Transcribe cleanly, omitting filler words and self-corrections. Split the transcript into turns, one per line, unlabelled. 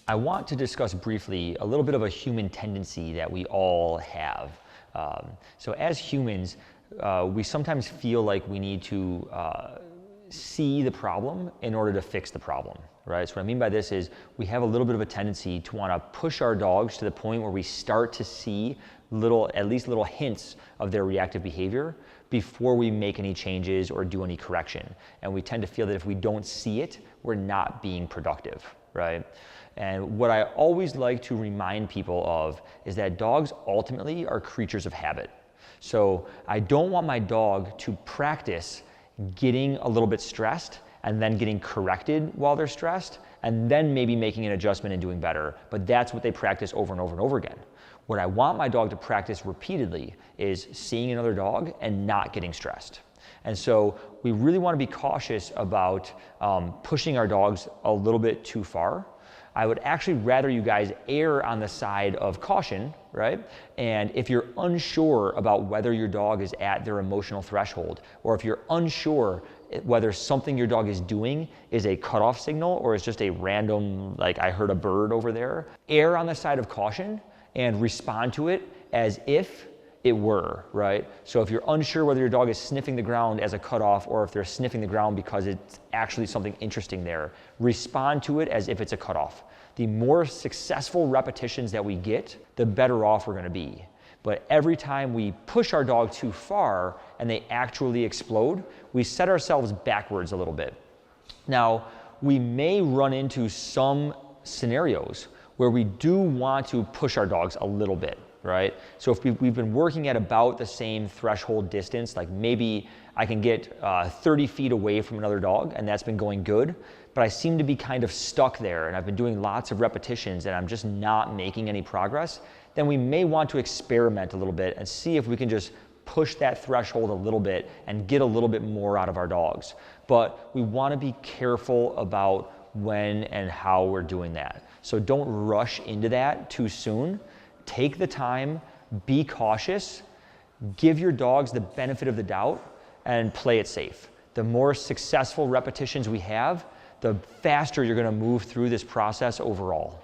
I want to discuss briefly a little bit of a human tendency that we all have. So as humans, we sometimes feel like we need to see the problem in order to fix the problem, right? So what I mean by this is we have a little bit of a tendency to want to push our dogs to the point where we start to see at least little hints of their reactive behavior before we make any changes or do any correction. And we tend to feel that if we don't see it, we're not being productive, right? And what I always like to remind people of is that dogs ultimately are creatures of habit. So I don't want my dog to practice getting a little bit stressed and then getting corrected while they're stressed and then maybe making an adjustment and doing better. But that's what they practice over and over and over again. What I want my dog to practice repeatedly is seeing another dog and not getting stressed. And so we really want to be cautious about pushing our dogs a little bit too far. I would actually rather you guys err on the side of caution, right? And if you're unsure about whether your dog is at their emotional threshold, or if you're unsure whether something your dog is doing is a cutoff signal or is just a random, like I heard a bird over there, err on the side of caution and respond to it as if it were, right? So if you're unsure whether your dog is sniffing the ground as a cutoff or if they're sniffing the ground because it's actually something interesting there, respond to it as if it's a cutoff. The more successful repetitions that we get, the better off we're gonna be. But every time we push our dog too far and they actually explode, we set ourselves backwards a little bit. Now, we may run into some scenarios where we do want to push our dogs a little bit, right? So if we've been working at about the same threshold distance, like maybe I can get 30 feet away from another dog and that's been going good, but I seem to be kind of stuck there and I've been doing lots of repetitions and I'm just not making any progress, then we may want to experiment a little bit and see if we can just push that threshold a little bit and get a little bit more out of our dogs. But we want to be careful about when and how we're doing that. So don't rush into that too soon. Take the time, be cautious, give your dogs the benefit of the doubt, and play it safe. The more successful repetitions we have, the faster you're going to move through this process overall.